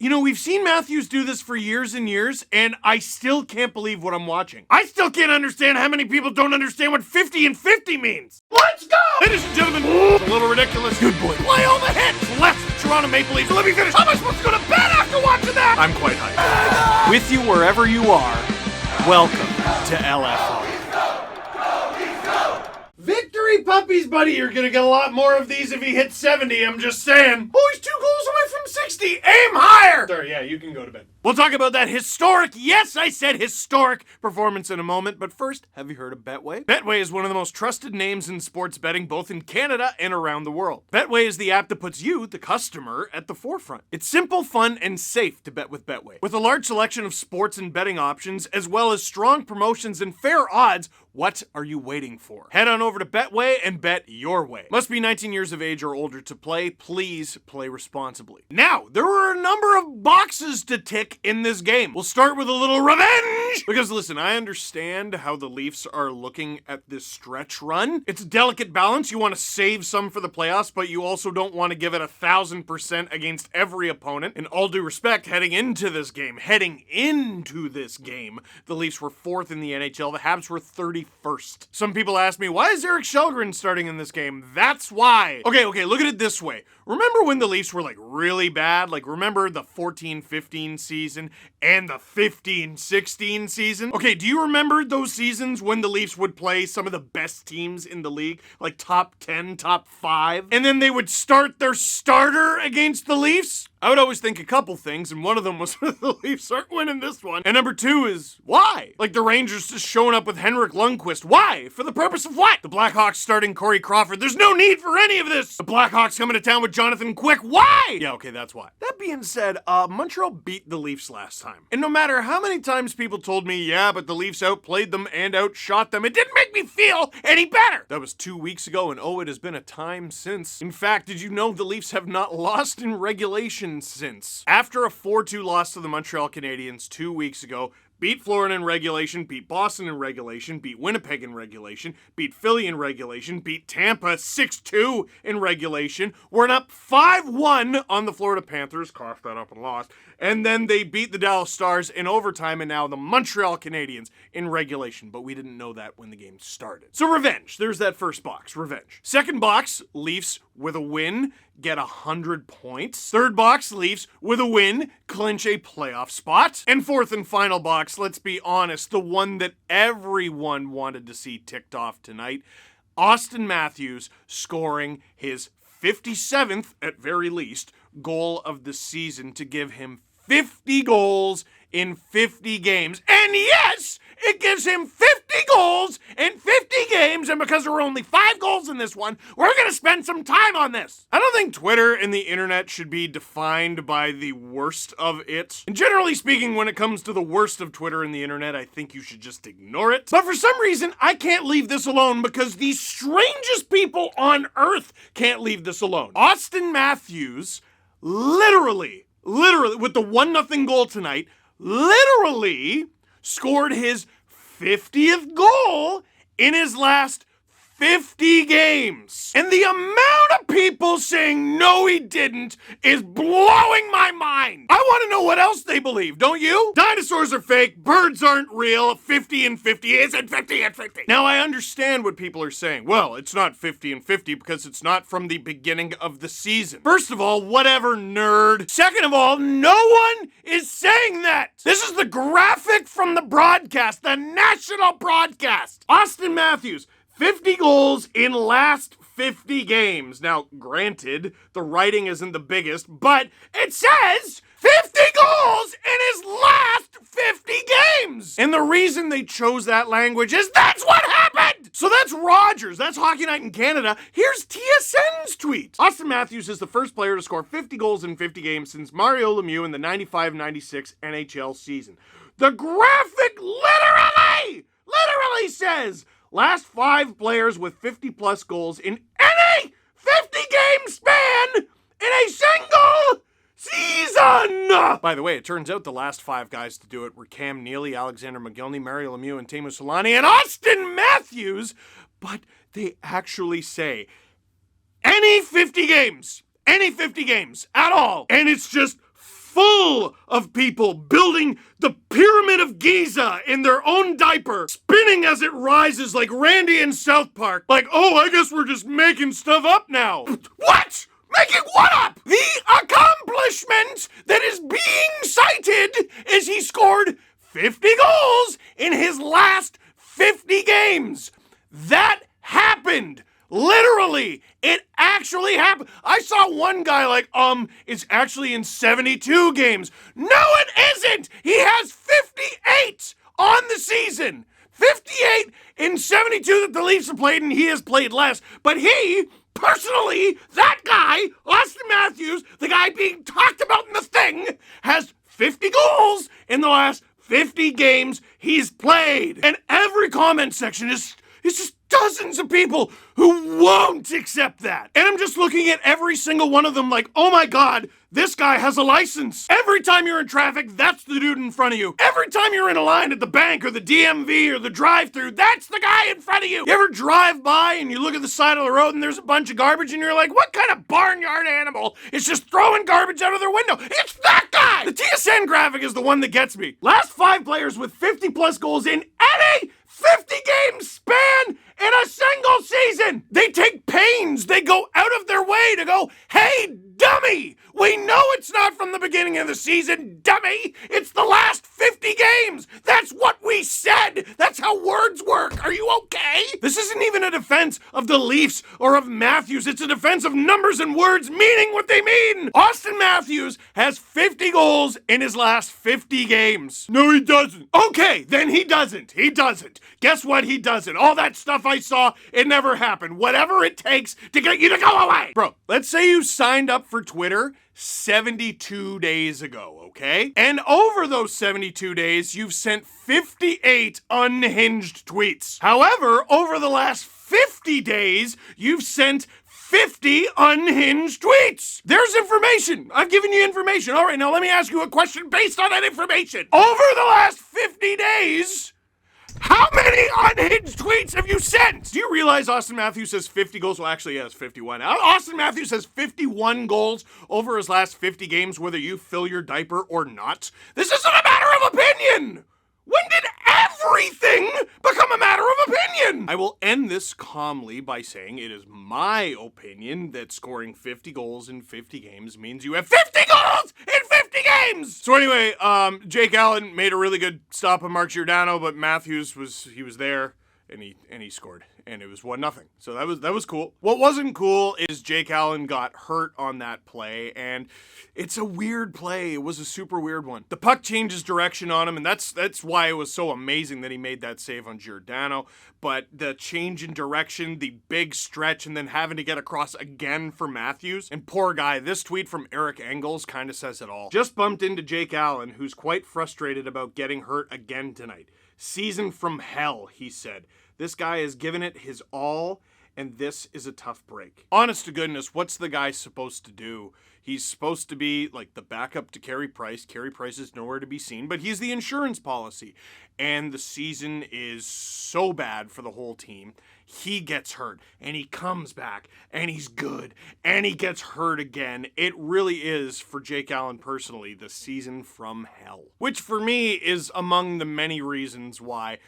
You know, we've seen Matthews do this for years and years, and I still can't believe what I'm watching. I still can't understand how many people don't understand what 50 and 50 means. Let's go! Ladies and gentlemen, it's a little ridiculous. Good boy. Play all the hits. Left Toronto Maple Leafs. Let me finish. How am I supposed to go to bed after watching that? I'm quite hyped. With you wherever you are, welcome to LFR. Victory puppies, buddy. You're gonna get a lot more of these if he hits 70, I'm just saying. Oh, he's 2 goals away from 60. Aim higher! Sorry, yeah, you can go to bed. We'll talk about that historic, yes, I said historic, performance in a moment, but first, have you heard of Betway? Betway is one of the most trusted names in sports betting, both in Canada and around the world. Betway is the app that puts you, the customer, at the forefront. It's simple, fun, and safe to bet with Betway. With a large selection of sports and betting options, as well as strong promotions and fair odds, what are you waiting for? Head on over to Betway and bet your way. Must be 19 years of age or older to play. Please play responsibly. Now, there were a number of boxes to tick in this game. We'll start with a little revenge! Because listen, I understand how the Leafs are looking at this stretch run. It's a delicate balance. You want to save some for the playoffs, but you also don't want to give it 1,000% against every opponent. In all due respect, heading into this game, the Leafs were 4th in the NHL. The Habs were 31st. Some people ask me, why is Eric Källgren starting in this game? That's why. Okay, look at it this way. Remember when the Leafs were like really bad? Like remember the 14-15 season and the 15-16 season? Okay, do you remember those seasons when the Leafs would play some of the best teams in the league? Like top 10, top 5? And then they would start their starter against the Leafs? I would always think a couple things, and one of them was the Leafs aren't winning this one. And number 2 is, why? Like the Rangers just showing up with Henrik Lundqvist. Why? For the purpose of what? The Blackhawks starting Corey Crawford. There's no need for any of this. The Blackhawks coming to town with Jonathan Quick. Why? Yeah, okay, that's why. That being said, Montreal beat the Leafs last time. And no matter how many times people told me, yeah, but the Leafs outplayed them and outshot them, it didn't make me feel any better. That was 2 weeks ago, and oh, it has been a time since. In fact, did you know the Leafs have not lost in regulation since? After a 4-2 loss to the Montreal Canadiens 2 weeks ago, beat Florida in regulation, beat Boston in regulation, beat Winnipeg in regulation, beat Philly in regulation, beat Tampa 6-2 in regulation, went up 5-1 on the Florida Panthers, coughed that up and lost, and then they beat the Dallas Stars in overtime, and now the Montreal Canadiens in regulation, but we didn't know that when the game started. So revenge, there's that first box, revenge. Second box, Leafs with a win, get 100 points. Third box, Leafs with a win, clinch a playoff spot. And fourth and final box, let's be honest, the one that everyone wanted to see ticked off tonight, Austin Matthews scoring his 57th, at very least, goal of the season to give him 50 goals in 50 games. And yes, it gives him 50 goals in 50 games, and because there were only 5 goals in this one, we're gonna spend some time on this. I don't think Twitter and the internet should be defined by the worst of it. And generally speaking, when it comes to the worst of Twitter and the internet, I think you should just ignore it. But for some reason, I can't leave this alone because the strangest people on earth can't leave this alone. Austin Matthews literally, with the 1-0 goal tonight, literally scored his 50th goal in his last 50 games. And the amount of people saying no he didn't is blowing my mind. I want to know what else they believe, don't you? Dinosaurs are fake, birds aren't real, 50 and 50 isn't 50 and 50. Now I understand what people are saying. Well, it's not 50 and 50 because it's not from the beginning of the season. First of all, whatever, nerd. Second of all, no one is saying that. This is the graphic from the broadcast, the national broadcast. Austin Matthews, 50 goals in last 50 games. Now, granted, the writing isn't the biggest, but it says 50 goals in his last 50 games! And the reason they chose that language is that's what happened! So that's Rogers, that's Hockey Night in Canada. Here's TSN's tweet. Austin Matthews is the first player to score 50 goals in 50 games since Mario Lemieux in the 95-96 NHL season. The graphic literally says, last 5 players with 50-plus goals in any 50-game span in a single season! By the way, it turns out the last 5 guys to do it were Cam Neely, Alexander McGillney, Mario Lemieux, and Teemu Selanne, and Austin Matthews, but they actually say any 50 games at all, and it's just full of people building the Pyramid of Giza in their own diaper, spinning as it rises like Randy in South Park. Like, oh, I guess we're just making stuff up now. What? Making what up? The accomplishment that is being cited is he scored 50 goals in his last 50 games. That happened. Literally, it actually happened. I saw one guy like, it's actually in 72 games. No, it isn't. He has 58 on the season. 58 in 72 that the Leafs have played, and he has played less. But he, personally, that guy, Austin Matthews, the guy being talked about in the thing, has 50 goals in the last 50 games he's played. And every comment section is just dozens of people who won't accept that. And I'm just looking at every single one of them like, oh my God, this guy has a license. Every time you're in traffic, that's the dude in front of you. Every time you're in a line at the bank or the DMV or the drive-thru, that's the guy in front of you. You ever drive by and you look at the side of the road and there's a bunch of garbage and you're like, what kind of barnyard animal is just throwing garbage out of their window? It's that guy! The TSN graphic is the one that gets me. Last 5 players with 50 plus goals in any 50-game span in a single season. They take pains. They go out of their way to go, hey, dummy, we know it's not from the beginning of the season, dummy. It's the last 50 games. That's what we said. That's how words work. Are you okay? This isn't even a defense of the Leafs or of Matthews. It's a defense of numbers and words meaning what they mean. Austin Matthews has 50 goals in his last 50 games. No, he doesn't. Okay, then he doesn't. He doesn't. Guess what? He doesn't. All that stuff I saw, it never happened. Whatever it takes to get you to go away. Bro, let's say you signed up for Twitter 72 days ago, okay? And over those 72 days, you've sent 58 unhinged tweets. However, over the last 50 days, you've sent 50 unhinged tweets. There's information. I've given you information. All right, now let me ask you a question based on that information. Over the last 50 days, how many unhinged tweets have you sent? Do you realize Austin Matthews has 50 goals? Well, actually, he has 51. Austin Matthews has 51 goals over his last 50 games, whether you fill your diaper or not. This isn't a matter of opinion. When did everything become a matter of opinion? I will end this calmly by saying it is my opinion that scoring 50 goals in 50 games means you have 50 goals in 50 games! So anyway, Jake Allen made a really good stop on Mark Giordano, but Matthews was there. And he scored, and it was 1-0. So that was cool. What wasn't cool is Jake Allen got hurt on that play, and it's a weird play. It was a super weird one. The puck changes direction on him, and that's why it was so amazing that he made that save on Giordano. But the change in direction, the big stretch, and then having to get across again for Matthews. And poor guy, this tweet from Eric Engels kind of says it all. Just bumped into Jake Allen, who's quite frustrated about getting hurt again tonight. Season from hell, he said. This guy has given it his all, and this is a tough break. Honest to goodness, what's the guy supposed to do? He's supposed to be like the backup to Carey Price. Carey Price is nowhere to be seen, but he's the insurance policy. And the season is so bad for the whole team. He gets hurt, and he comes back, and he's good, and he gets hurt again. It really is, for Jake Allen personally, the season from hell. Which for me is among the many reasons why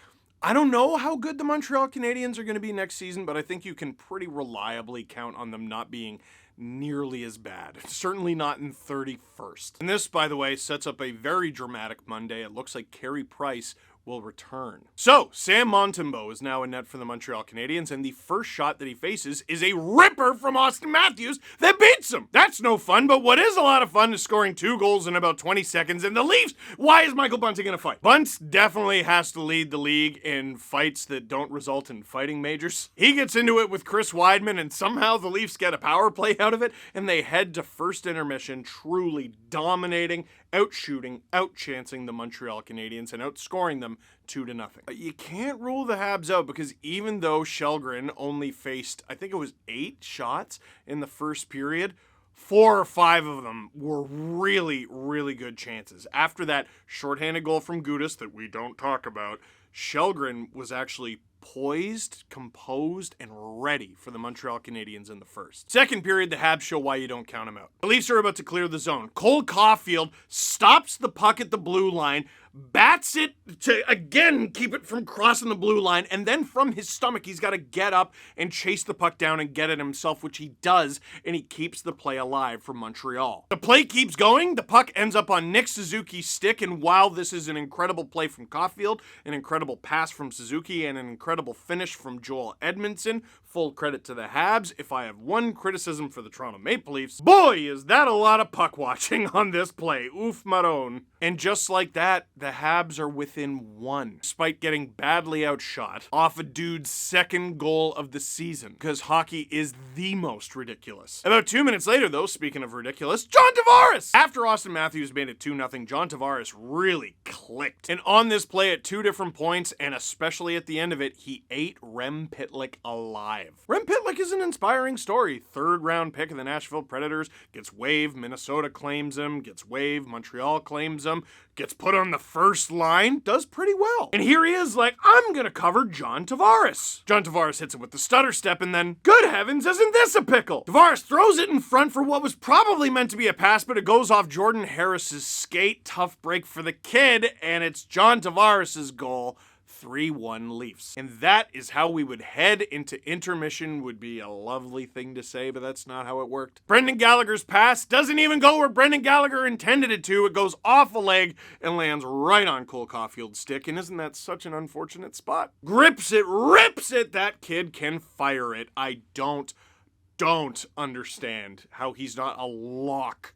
I don't know how good the Montreal Canadiens are going to be next season, but I think you can pretty reliably count on them not being nearly as bad. Certainly not in 31st. And this, by the way, sets up a very dramatic Monday. It looks like Carey Price will return. So, Sam Montembeault is now in net for the Montreal Canadiens, and the first shot that he faces is a ripper from Austin Matthews that beats him. That's no fun, but what is a lot of fun is scoring 2 goals in about 20 seconds, and the Leafs, why is Michael Bunting gonna fight? Bunts definitely has to lead the league in fights that don't result in fighting majors. He gets into it with Chris Weidman, and somehow the Leafs get a power play out of it, and they head to first intermission, truly dominating, outshooting, outchancing the Montreal Canadiens, and outscoring them 2-0. You can't rule the Habs out, because even though Källgren only faced, I think it was 8 shots in the first period, 4 or 5 of them were really, really good chances. After that shorthanded goal from Gudas that we don't talk about, Källgren was actually poised, composed, and ready for the Montreal Canadiens in the first. Second period, the Habs show why you don't count them out. The Leafs are about to clear the zone. Cole Caulfield stops the puck at the blue line, bats it to, again, keep it from crossing the blue line, and then from his stomach, he's got to get up and chase the puck down and get it himself, which he does, and he keeps the play alive for Montreal. The play keeps going, the puck ends up on Nick Suzuki's stick, and while this is an incredible play from Caulfield, an incredible pass from Suzuki, and an incredible finish from Joel Edmondson, full credit to the Habs. If I have one criticism for the Toronto Maple Leafs, boy, is that a lot of puck watching on this play. Oof maroon. And just like that, the Habs are within one, despite getting badly outshot off a dude's second goal of the season, because hockey is the most ridiculous. About 2 minutes later, though, speaking of ridiculous, John Tavares! After Austin Matthews made it 2-0, John Tavares really clicked. And on this play at 2 different points, and especially at the end of it, he ate Rem Pitlick alive. Rem Pitlick is an inspiring story. 3rd round pick of the Nashville Predators, gets waived, Minnesota claims him, gets waived, Montreal claims him, gets put on the first line, does pretty well. And here he is like, I'm gonna cover John Tavares. John Tavares hits it with the stutter step, and then, good heavens, isn't this a pickle? Tavares throws it in front for what was probably meant to be a pass, but it goes off Jordan Harris's skate. Tough break for the kid, and it's John Tavares' goal. 3-1 Leafs. And that is how we would head into intermission. Would be a lovely thing to say, but that's not how it worked. Brendan Gallagher's pass doesn't even go where Brendan Gallagher intended it to. It goes off a leg and lands right on Cole Caulfield's stick. And isn't that such an unfortunate spot? Grips it, rips it. That kid can fire it. I don't understand how he's not a lock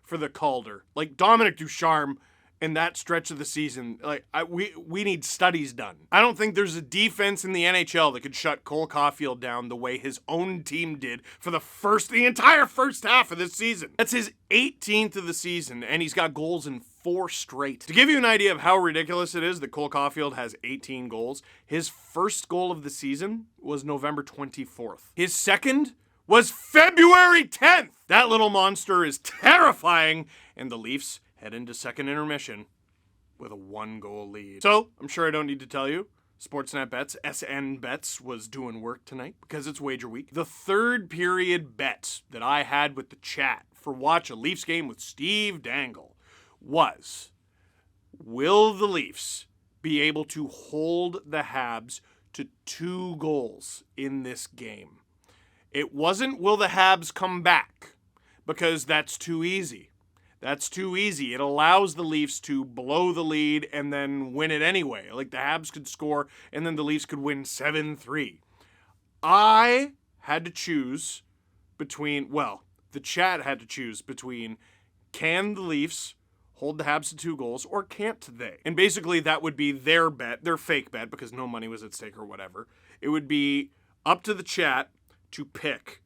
for the Calder. Like Dominic Ducharme in that stretch of the season, we need studies done. I don't think there's a defense in the NHL that could shut Cole Caulfield down the way his own team did for the entire first half of this season. That's his 18th of the season, and he's got goals in 4 straight. To give you an idea of how ridiculous it is that Cole Caulfield has 18 goals, his first goal of the season was November 24th. His second was February 10th. That little monster is terrifying, and the Leafs head into second intermission with a 1-goal lead. So, I'm sure I don't need to tell you, Sportsnet Bets, SN Bets, was doing work tonight because it's wager week. The 3rd period bet that I had with the chat for Watch a Leafs Game with Steve Dangle was, will the Leafs be able to hold the Habs to 2 goals in this game? It wasn't, will the Habs come back? Because that's too easy. That's too easy. It allows the Leafs to blow the lead and then win it anyway. Like the Habs could score and then the Leafs could win 7-3. I had to choose between, the chat had to choose between, can the Leafs hold the Habs to 2 goals or can't they? And basically that would be their bet, their fake bet, because no money was at stake or whatever. It would be up to the chat to pick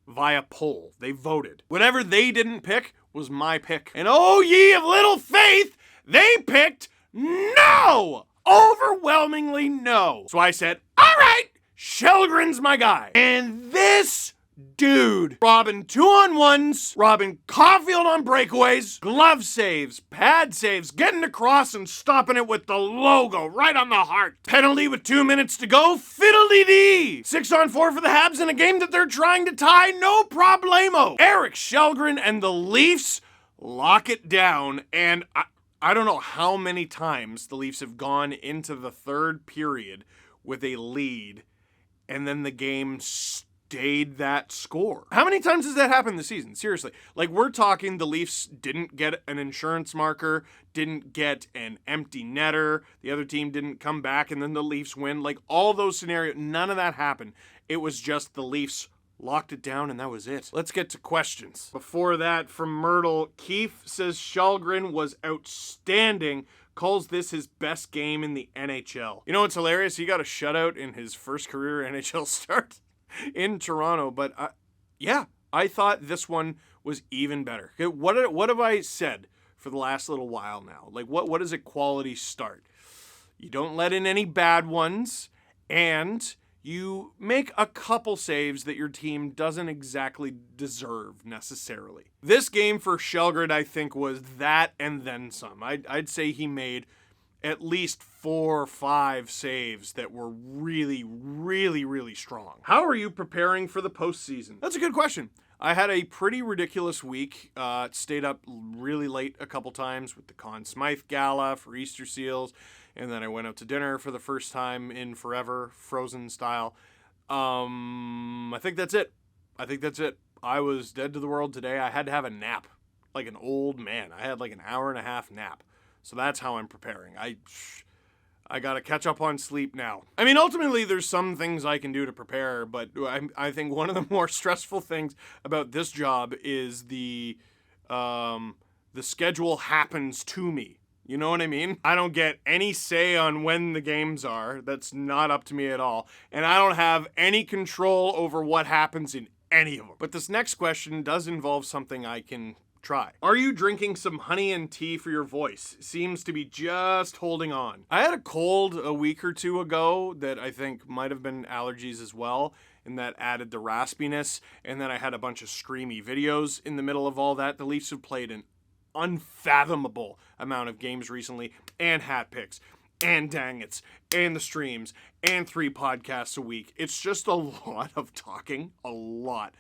via poll. They voted. Whatever they didn't pick was my pick. And oh ye of little faith, they picked no! Overwhelmingly no. So I said, all right, Shelgren's my guy. And this dude, robbing 2-on-1s, robbing Caulfield on breakaways, glove saves, pad saves, getting across and stopping it with the logo right on the heart. Penalty with 2 minutes to go, fiddle-dee-dee. 6-on-4 for the Habs in a game that they're trying to tie, no problemo. Eric Shelgren and the Leafs lock it down, and I don't know how many times the Leafs have gone into the 3rd period with a lead, and then the game stayed that score. How many times has that happened this season? Seriously. Like, we're talking the Leafs didn't get an insurance marker, didn't get an empty netter, the other team didn't come back, and then the Leafs win. Like, all those scenarios, none of that happened. It was just the Leafs locked it down, and that was it. Let's get to questions. Before that, from Myrtle, Keefe says Shelgren was outstanding, calls this his best game in the NHL. You know what's hilarious? He got a shutout in his first career NHL start in Toronto, but I thought this one was even better. What have I said for the last little while now? Like, what is a quality start? You don't let in any bad ones, and you make a couple saves that your team doesn't exactly deserve necessarily. This game for Shelgren, I think, was that and then some. I'd say he made at least 4 or 5 saves that were really, really, really strong. How are you preparing for the postseason? That's a good question. I had a pretty ridiculous week. Stayed up really late a couple times with the Conn Smythe Gala for Easter Seals, and then I went out to dinner for the first time in forever, frozen style. I think that's it. I was dead to the world today. I had to have a nap, like an old man. I had like an hour and a half nap. So that's how I'm preparing. I gotta catch up on sleep now. I mean, ultimately, there's some things I can do to prepare, but I think one of the more stressful things about this job is the schedule happens to me. You know what I mean? I don't get any say on when the games are. That's not up to me at all. And I don't have any control over what happens in any of them. But this next question does involve something I can try. Are you drinking some honey and tea for your voice? Seems to be just holding on. I had a cold a week or two ago that I think might have been allergies as well, and that added the raspiness. And then I had a bunch of streamy videos in the middle of all that. The Leafs have played an unfathomable amount of games recently, and hat picks, and dang it's, and the streams, and 3 podcasts a week. It's just a lot of talking, but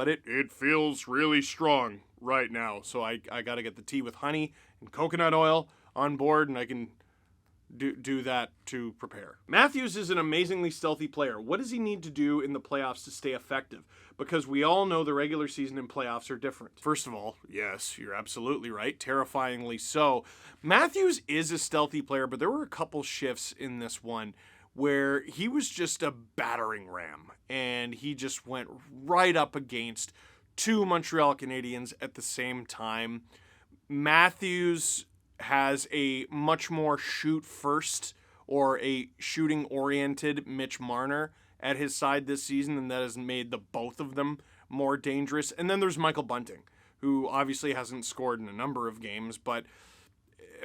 it feels really strong right now. So I got to get the tea with honey and coconut oil on board, and I can do that to prepare. Matthews is an amazingly stealthy player. What does he need to do in the playoffs to stay effective? Because we all know the regular season and playoffs are different. First of all, yes, you're absolutely right. Terrifyingly so. Matthews is a stealthy player, but there were a couple shifts in this one where he was just a battering ram, and he just went right up against 2 Montreal Canadiens at the same time. Matthews has a much more shoot first or a shooting oriented Mitch Marner at his side this season, and that has made the both of them more dangerous. And then there's Michael Bunting, who obviously hasn't scored in a number of games, but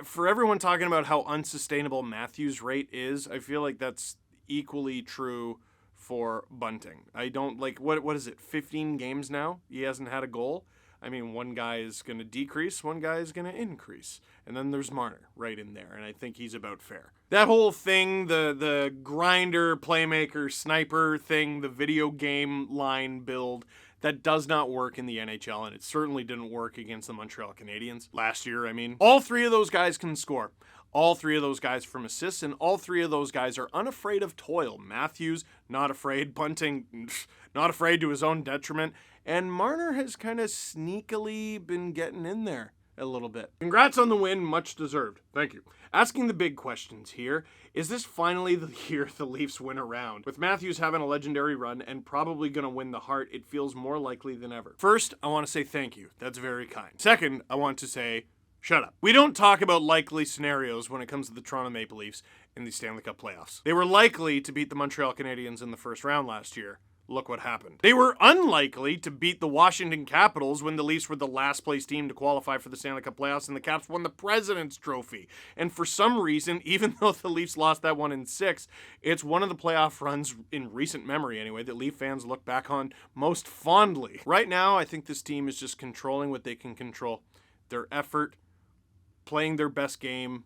for everyone talking about how unsustainable Matthews' rate is, I feel like that's equally true for Bunting. I don't like, what is it, 15 games now? He hasn't had a goal. I mean, one guy is going to decrease, one guy is going to increase. And then there's Marner right in there, and I think he's about fair. That whole thing, the grinder, playmaker, sniper thing, the video game line build, that does not work in the NHL, and it certainly didn't work against the Montreal Canadiens last year. I mean, all 3 of those guys can score. All 3 of those guys from assists, and all 3 of those guys are unafraid of toil. Matthews, not afraid. Bunting, not afraid to his own detriment. And Marner has kind of sneakily been getting in there a little bit. Congrats on the win, much deserved. Thank you. Asking the big questions here, is this finally the year the Leafs win a round? With Matthews having a legendary run and probably going to win the Hart, it feels more likely than ever. First, I want to say thank you. That's very kind. Second, I want to say, shut up. We don't talk about likely scenarios when it comes to the Toronto Maple Leafs in the Stanley Cup playoffs. They were likely to beat the Montreal Canadiens in the first round last year. Look what happened. They were unlikely to beat the Washington Capitals when the Leafs were the last place team to qualify for the Stanley Cup playoffs, and the Caps won the President's Trophy. And for some reason, even though the Leafs lost that one in 6, it's one of the playoff runs in recent memory anyway that Leaf fans look back on most fondly. Right now, I think this team is just controlling what they can control. Their effort, playing their best game,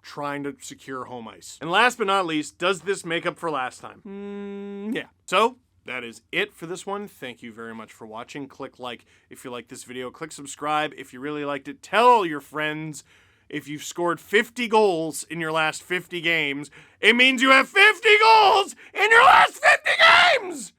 trying to secure home ice. And last but not least, does this make up for last time? Yeah. So that is it for this one. Thank you very much for watching. Click like if you like this video. Click subscribe if you really liked it. Tell your friends. If you've scored 50 goals in your last 50 games, it means you have 50 goals in your last 50 games!